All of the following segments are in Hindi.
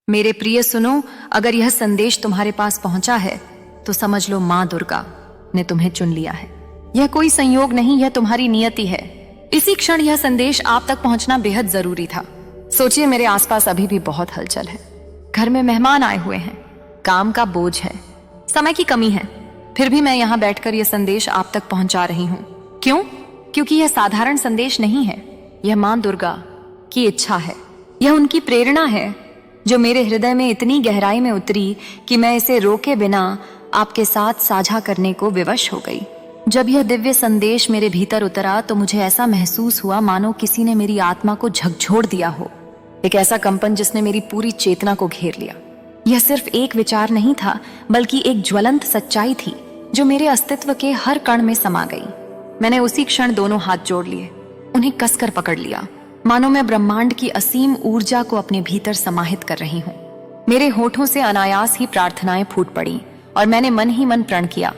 मेरे प्रिय सुनो, अगर यह संदेश तुम्हारे पास पहुंचा है तो समझ लो माँ दुर्गा ने तुम्हें चुन लिया है। यह कोई संयोग नहीं, यह तुम्हारी नियति है। इसी क्षण यह संदेश आप तक पहुंचना बेहद जरूरी था। सोचिए, मेरे आसपास अभी भी बहुत हलचल है। घर में मेहमान आए हुए हैं, काम का बोझ है, समय की कमी है, फिर भी मैं यहाँ बैठकर यह संदेश आप तक पहुंचा रही हूँ। क्यों? क्योंकि यह साधारण संदेश नहीं है। यह माँ दुर्गा की इच्छा है, यह उनकी प्रेरणा है जो मेरे हृदय में इतनी गहराई में उतरी कि मैं इसे रोके बिना आपके साथ साझा करने को विवश हो गई। जब यह दिव्य संदेश मेरे भीतर उतरा तो मुझे ऐसा महसूस हुआ मानो किसी ने मेरी आत्मा को झकझोर दिया हो। एक ऐसा कंपन जिसने मेरी पूरी चेतना को घेर लिया। यह सिर्फ एक विचार नहीं था, बल्कि एक ज्वलंत सच्चाई थी जो मेरे अस्तित्व के हर कण में समा गई। मैंने उसी क्षण दोनों हाथ जोड़ लिए, उन्हें कसकर पकड़ लिया, मानो मैं ब्रह्मांड की असीम ऊर्जा को अपने भीतर समाहित कर रही हूँ। मेरे होठों से अनायास ही प्रार्थनाएं फूट पड़ी और मैंने मन ही मन प्रण किया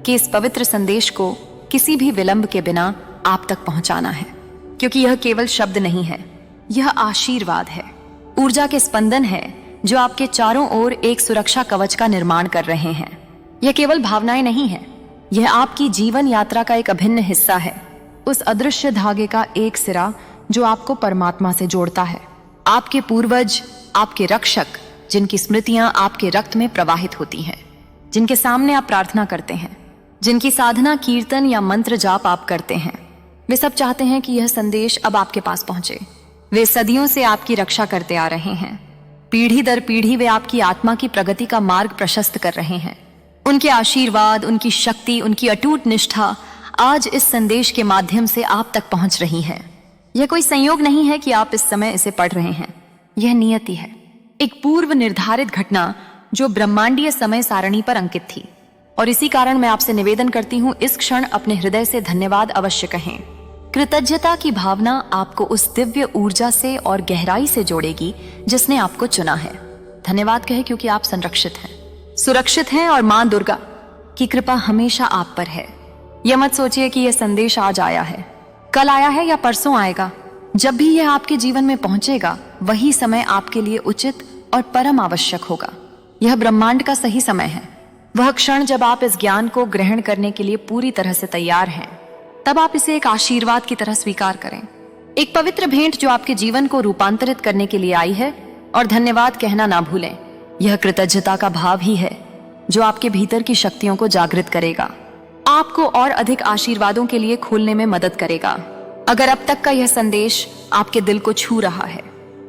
कि इस पवित्र संदेश को किसी भी विलंब के बिना आप तक पहुंचाना है, क्योंकि यह केवल शब्द नहीं है, यह आशीर्वाद है, ऊर्जा के स्पंदन है जो आपके चारों ओर एक सुरक्षा कवच का निर्माण कर रहे हैं। यह केवल भावनाएं नहीं है, यह आपकी जीवन यात्रा का एक अभिन्न हिस्सा है, उस अदृश्य धागे का एक सिरा जो आपको परमात्मा से जोड़ता है। आपके पूर्वज, आपके रक्षक, जिनकी स्मृतियां आपके रक्त में प्रवाहित होती हैं, जिनके सामने आप प्रार्थना करते हैं, जिनकी साधना, कीर्तन या मंत्र जाप आप करते हैं, वे सब चाहते हैं कि यह संदेश अब आपके पास पहुंचे। वे सदियों से आपकी रक्षा करते आ रहे हैं। पीढ़ी दर पीढ़ी वे आपकी आत्मा की प्रगति का मार्ग प्रशस्त कर रहे हैं। उनके आशीर्वाद, उनकी शक्ति, उनकी अटूट निष्ठा आज इस संदेश के माध्यम से आप तक पहुंच रही है। यह कोई संयोग नहीं है कि आप इस समय इसे पढ़ रहे हैं, यह नियति है, एक पूर्व निर्धारित घटना जो ब्रह्मांडीय समय सारणी पर अंकित थी। और इसी कारण मैं आपसे निवेदन करती हूँ, इस क्षण अपने हृदय से धन्यवाद अवश्य कहें। कृतज्ञता की भावना आपको उस दिव्य ऊर्जा से और गहराई से जोड़ेगी जिसने आपको चुना है। धन्यवाद कहें क्योंकि आप संरक्षित हैं, सुरक्षित हैं और माँ दुर्गा की कृपा हमेशा आप पर है। यह मत सोचिए कि यह संदेश आज आया है, कल आया है या परसों आएगा। जब भी यह आपके जीवन में पहुंचेगा, वही समय आपके लिए उचित और परम आवश्यक होगा। यह ब्रह्मांड का सही समय है, वह क्षण जब आप इस ज्ञान को ग्रहण करने के लिए पूरी तरह से तैयार हैं। तब आप इसे एक आशीर्वाद की तरह स्वीकार करें, एक पवित्र भेंट जो आपके जीवन को रूपांतरित करने के लिए आई है। और धन्यवाद कहना ना भूलें, यह कृतज्ञता का भाव ही है जो आपके भीतर की शक्तियों को जागृत करेगा, आपको और अधिक आशीर्वादों के लिए खोलने में मदद करेगा। अगर अब तक का यह संदेश आपके दिल को छू रहा है,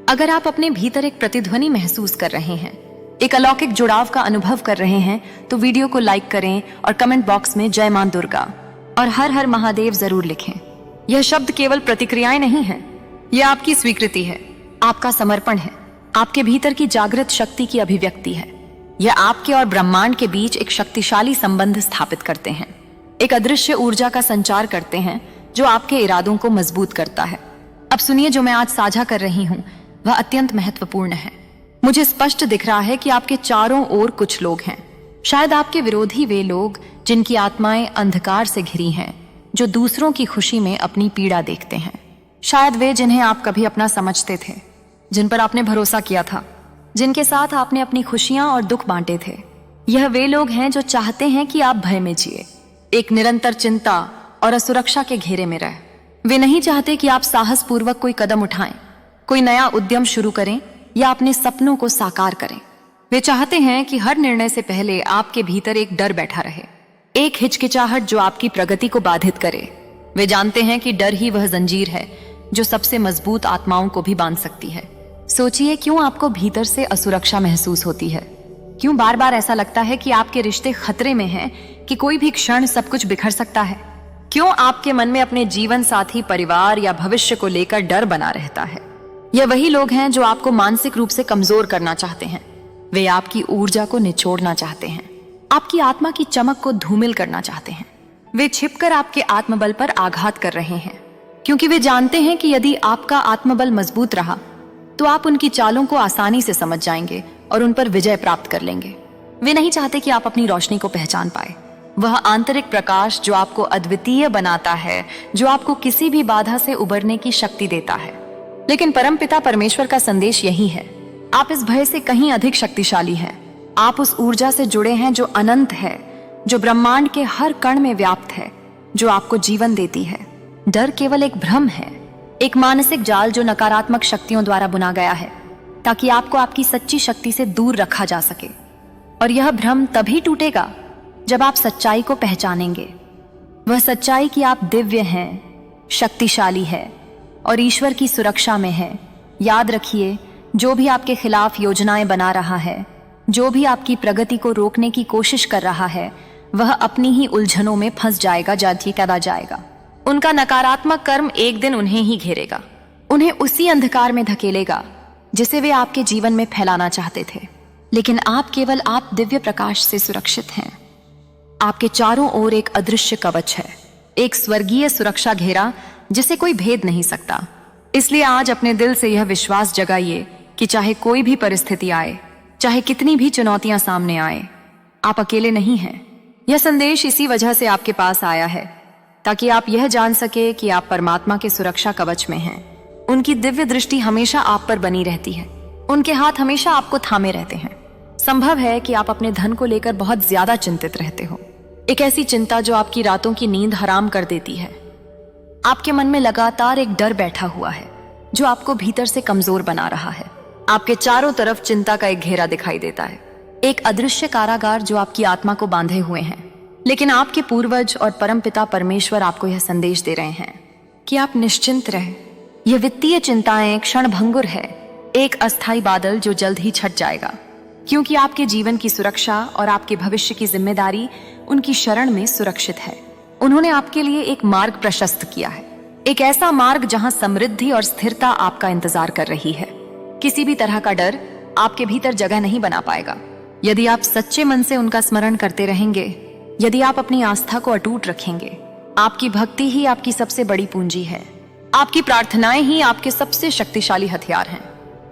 अगर आप अपने भीतर एक प्रतिध्वनि महसूस कर रहे हैं, एक अलौकिक जुड़ाव का अनुभव कर रहे हैं, तो वीडियो को लाइक करें और कमेंट बॉक्स में जय मां दुर्गा और हर हर महादेव जरूर लिखें। यह शब्द केवल प्रतिक्रियाएं नहीं है, यह आपकी स्वीकृति है, आपका समर्पण है, आपके भीतर की जागृत शक्ति की अभिव्यक्ति है। यह आपके और ब्रह्मांड के बीच एक शक्तिशाली संबंध स्थापित करते हैं, एक अदृश्य ऊर्जा का संचार करते हैं जो आपके इरादों को मजबूत करता है। अब सुनिए, जो मैं आज साझा कर रही हूँ वह अत्यंत महत्वपूर्ण है। मुझे स्पष्ट दिख रहा है कि आपके चारों ओर कुछ लोग हैं, शायद आपके विरोधी, वे लोग जिनकी आत्माएं अंधकार से घिरी हैं, जो दूसरों की खुशी में अपनी पीड़ा देखते हैं। शायद वे जिन्हें आप कभी अपना समझते थे, जिन पर आपने भरोसा किया था, जिनके साथ आपने अपनी खुशियां और दुख बांटे थे। यह वे लोग हैं जो चाहते हैं कि आप भय में जिए, एक निरंतर चिंता और असुरक्षा के घेरे में रहे। वे नहीं चाहते कि आप साहस पूर्वक कोई कदम उठाएं, कोई नया उद्यम शुरू करें या अपने सपनों को साकार करें। वे चाहते हैं कि हर निर्णय से पहले आपके भीतर एक डर बैठा रहे, एक हिचकिचाहट जो आपकी प्रगति को बाधित करे। वे जानते हैं कि डर ही वह जंजीर है जो सबसे मजबूत आत्माओं को भी बांध सकती है। सोचिए, क्यों आपको भीतर से असुरक्षा महसूस होती है? क्यों बार बार ऐसा लगता है कि आपके रिश्ते खतरे में हैं, कि कोई भी क्षण सब कुछ बिखर सकता है? क्यों आपके मन में अपने जीवन साथी, परिवार या भविष्य को लेकर डर बना रहता है? यह वही लोग हैं जो आपको मानसिक रूप से कमजोर करना चाहते हैं। वे आपकी ऊर्जा को निचोड़ना चाहते हैं, आपकी आत्मा की चमक को धूमिल करना चाहते हैं। वे छिपकर आपके आत्मबल पर आघात कर रहे हैं, क्योंकि वे जानते हैं कि यदि आपका आत्मबल मजबूत रहा तो आप उनकी चालों को आसानी से समझ जाएंगे और उन पर विजय प्राप्त कर लेंगे। वे नहीं चाहते कि आप अपनी रोशनी को पहचान पाए, वह आंतरिक प्रकाश जो आपको अद्वितीय बनाता है, जो आपको किसी भी बाधा से उबरने की शक्ति देता है। लेकिन परमपिता परमेश्वर का संदेश यही है, आप इस भय से कहीं अधिक शक्तिशाली हैं। आप उस ऊर्जा से जुड़े हैं जो अनंत है, जो ब्रह्मांड के हर कण में व्याप्त है, जो आपको जीवन देती है। डर केवल एक भ्रम है, एक मानसिक जाल जो नकारात्मक शक्तियों द्वारा बुना गया है ताकि आपको आपकी सच्ची शक्ति से दूर रखा जा सके। और यह भ्रम तभी टूटेगा जब आप सच्चाई को पहचानेंगे, वह सच्चाई कि आप दिव्य हैं, शक्तिशाली है और ईश्वर की सुरक्षा में है। याद रखिए, जो भी आपके खिलाफ योजनाएं बना रहा है, जो भी आपकी प्रगति को रोकने की कोशिश कर रहा है, वह अपनी ही उलझनों में फंस जाएगा, करा जाएगा। उनका नकारात्मक कर्म एक दिन उन्हें ही घेरेगा, उन्हें उसी अंधकार में धकेलेगा जिसे वे आपके जीवन में फैलाना चाहते थे। लेकिन आप दिव्य प्रकाश से सुरक्षित हैं। आपके चारों ओर एक अदृश्य कवच है, एक स्वर्गीय सुरक्षा घेरा जिसे कोई भेद नहीं सकता। इसलिए आज अपने दिल से यह विश्वास जगाइए कि चाहे कोई भी परिस्थिति आए, चाहे कितनी भी चुनौतियां सामने आए, आप अकेले नहीं हैं। यह संदेश इसी वजह से आपके पास आया है ताकि आप यह जान सके कि आप परमात्मा के सुरक्षा कवच में हैं। उनकी दिव्य दृष्टि हमेशा आप पर बनी रहती है, उनके हाथ हमेशा आपको थामे रहते हैं। संभव है कि आप अपने धन को लेकर बहुत ज्यादा चिंतित रहते हो, एक ऐसी चिंता जो आपकी रातों की नींद हराम कर देती है। आपके मन में लगातार एक डर बैठा हुआ है जो आपको भीतर से कमजोर बना रहा है। आपके चारों तरफ चिंता का एक घेरा दिखाई देता है, एक अदृश्य कारागार जो आपकी आत्मा को बांधे हुए हैं। लेकिन आपके पूर्वज और परमपिता परमेश्वर आपको यह संदेश दे रहे हैं कि आप निश्चिंत रहें। यह वित्तीय चिंताएं क्षणभंगुर है, एक अस्थायी बादल जो जल्द ही छट जाएगा, क्योंकि आपके जीवन की सुरक्षा और आपके भविष्य की जिम्मेदारी उनकी शरण में सुरक्षित है। उन्होंने आपके लिए एक मार्ग प्रशस्त किया है, एक ऐसा मार्ग जहां समृद्धि और स्थिरता आपका इंतजार कर रही है। किसी भी तरह का डर आपके भीतर जगह नहीं बना पाएगा यदि आप सच्चे मन से उनका स्मरण करते रहेंगे, यदि आप अपनी आस्था को अटूट रखेंगे। आपकी भक्ति ही आपकी सबसे बड़ी पूंजी है, आपकी प्रार्थनाएं ही आपके सबसे शक्तिशाली हथियार हैं।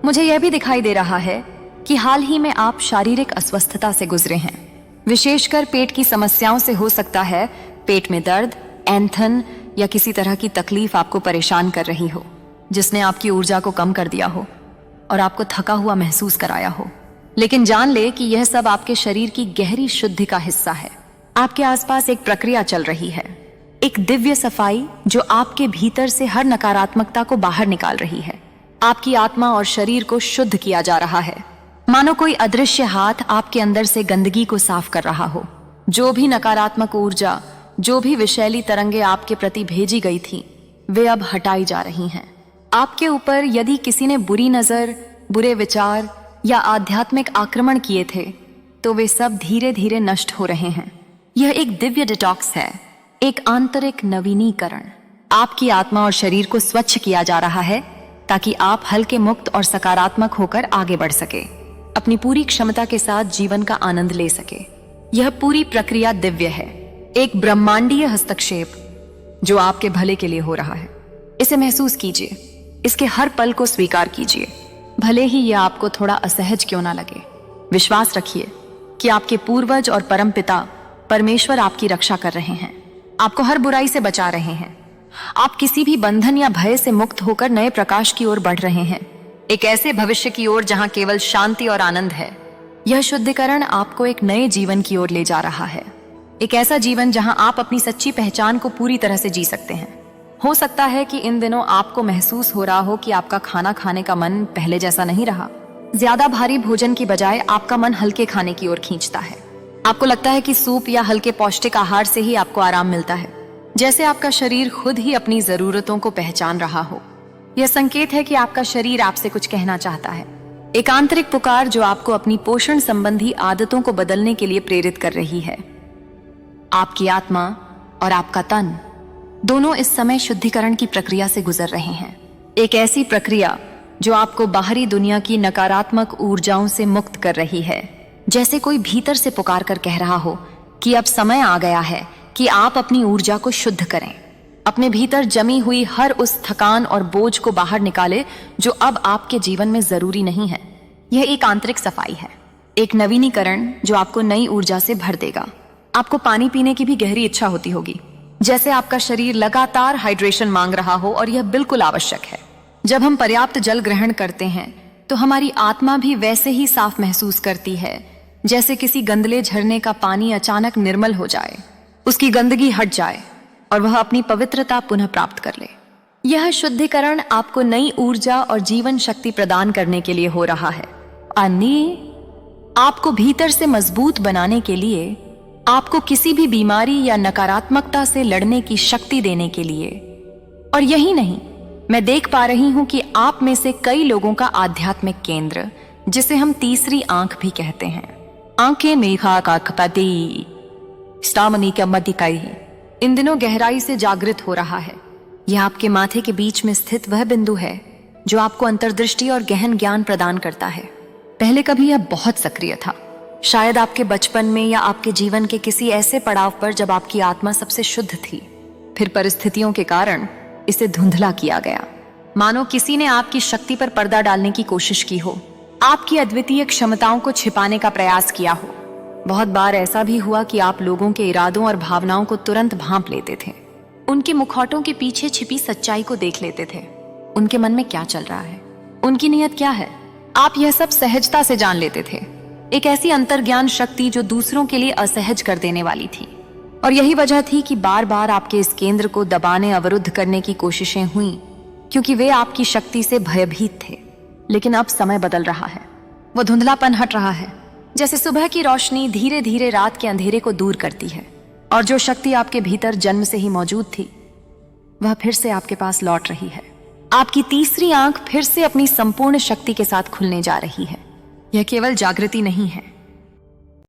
मुझे यह भी दिखाई दे रहा है कि हाल ही में आप शारीरिक अस्वस्थता से गुजरे हैं, विशेषकर पेट की समस्याओं से। हो सकता है पेट में दर्द, ऐंठन या किसी तरह की तकलीफ आपको परेशान कर रही हो, जिसने आपकी ऊर्जा को कम कर दिया हो और आपको थका हुआ महसूस कराया हो। लेकिन जान ले कि यह सब आपके शरीर की गहरी शुद्धि का हिस्सा है। आपके आसपास एक प्रक्रिया चल रही है, एक दिव्य सफाई जो आपके भीतर से हर नकारात्मकता को बाहर निकाल रही है। आपकी आत्मा और शरीर को शुद्ध किया जा रहा है, मानो कोई अदृश्य हाथ आपके अंदर से गंदगी को साफ कर रहा हो। जो भी नकारात्मक ऊर्जा, जो भी विषैली तरंगे आपके प्रति भेजी गई थी, वे अब हटाई जा रही हैं। आपके ऊपर यदि किसी ने बुरी नजर, बुरे विचार या आध्यात्मिक आक्रमण किए थे, तो वे सब धीरे धीरे नष्ट हो रहे हैं। यह एक दिव्य डिटॉक्स है, एक आंतरिक नवीनीकरण। आपकी आत्मा और शरीर को स्वच्छ किया जा रहा है ताकि आप हल्के, मुक्त और सकारात्मक होकर आगे बढ़ सके, अपनी पूरी क्षमता के साथ जीवन का आनंद ले सके। यह पूरी प्रक्रिया दिव्य है, एक ब्रह्मांडीय हस्तक्षेप जो आपके भले के लिए हो रहा है। इसे महसूस कीजिए, इसके हर पल को स्वीकार कीजिए, भले ही यह आपको थोड़ा असहज क्यों ना लगे। विश्वास रखिए कि आपके पूर्वज और परमपिता परमेश्वर आपकी रक्षा कर रहे हैं, आपको हर बुराई से बचा रहे हैं। आप किसी भी बंधन या भय से मुक्त होकर नए प्रकाश की ओर बढ़ रहे हैं, एक ऐसे भविष्य की ओर जहां केवल शांति और आनंद है। यह शुद्धिकरण आपको एक नए जीवन की ओर ले जा रहा है, एक ऐसा जीवन जहां आप अपनी सच्ची पहचान को पूरी तरह से जी सकते हैं। हो सकता है कि इन दिनों आपको महसूस हो रहा हो कि आपका खाना खाने का मन पहले जैसा नहीं रहा। ज्यादा भारी भोजन की बजाय आपका मन हल्के खाने की ओर खींचता है। आपको लगता है कि सूप या हल्के पौष्टिक आहार से ही आपको आराम मिलता है, जैसे आपका शरीर खुद ही अपनी जरूरतों को पहचान रहा हो। यह संकेत है कि आपका शरीर आपसे कुछ कहना चाहता है, एक आंतरिक पुकार जो आपको अपनी पोषण संबंधी आदतों को बदलने के लिए प्रेरित कर रही है। आपकी आत्मा और आपका तन दोनों इस समय शुद्धिकरण की प्रक्रिया से गुजर रहे हैं, एक ऐसी प्रक्रिया जो आपको बाहरी दुनिया की नकारात्मक ऊर्जाओं से मुक्त कर रही है, जैसे कोई भीतर से पुकार कर कह रहा हो कि अब समय आ गया है कि आप अपनी ऊर्जा को शुद्ध करें, अपने भीतर जमी हुई हर उस थकान और बोझ को बाहर निकाले जो अब आपके जीवन में जरूरी नहीं है। यह एक आंतरिक सफाई है, एक नवीनीकरण जो आपको नई ऊर्जा से भर देगा। आपको पानी पीने की भी गहरी इच्छा होती होगी, जैसे आपका शरीर लगातार हाइड्रेशन मांग रहा हो, और यह बिल्कुल आवश्यक है। जब हम पर्याप्त जल ग्रहण करते हैं तो हमारी आत्मा भी वैसे ही साफ महसूस करती है जैसे किसी गंदले झरने का पानी अचानक निर्मल हो जाए, उसकी गंदगी हट जाए और वह अपनी पवित्रता पुनः प्राप्त कर ले। यह शुद्धिकरण आपको नई ऊर्जा और जीवन शक्ति प्रदान करने के लिए हो रहा है। अन्य आपको भीतर से मजबूत बनाने के लिए, आपको किसी भी बीमारी या नकारात्मकता से लड़ने की शक्ति देने के लिए। और यही नहीं, मैं देख पा रही हूं कि आप में से कई लोगों का आध्यात्मिक केंद्र, जिसे हम तीसरी आंख भी कहते हैं, आंखें मेघा का कपति स्टामनी का मदिकाई, इन दिनों गहराई से जागृत हो रहा है। यह आपके माथे के बीच में स्थित वह बिंदु है जो आपको अंतर्दृष्टि और गहन ज्ञान प्रदान करता है। पहले कभी यह बहुत सक्रिय था, शायद आपके बचपन में या आपके जीवन के किसी ऐसे पड़ाव पर जब आपकी आत्मा सबसे शुद्ध थी। फिर परिस्थितियों के कारण इसे धुंधला किया गया, मानो किसी ने आपकी शक्ति पर पर्दा डालने की कोशिश की हो, आपकी अद्वितीय क्षमताओं को छिपाने का प्रयास किया हो। बहुत बार ऐसा भी हुआ कि आप लोगों के इरादों और भावनाओं को तुरंत भांप लेते थे, उनके मुखौटों के पीछे छिपी सच्चाई को देख लेते थे। उनके मन में क्या चल रहा है, उनकी नीयत क्या है, आप यह सब सहजता से जान लेते थे। एक ऐसी अंतर्ज्ञान शक्ति जो दूसरों के लिए असहज कर देने वाली थी। और यही वजह थी कि बार बार आपके इस केंद्र को दबाने, अवरुद्ध करने की कोशिशें हुई, क्योंकि वे आपकी शक्ति से भयभीत थे। लेकिन अब समय बदल रहा है, वो धुंधलापन हट रहा है, जैसे सुबह की रोशनी धीरे धीरे रात के अंधेरे को दूर करती है। और जो शक्ति आपके भीतर जन्म से ही मौजूद थी, वह फिर से आपके पास लौट रही है। आपकी तीसरी आंख फिर से अपनी संपूर्ण शक्ति के साथ खुलने जा रही है। यह केवल जागृति नहीं है,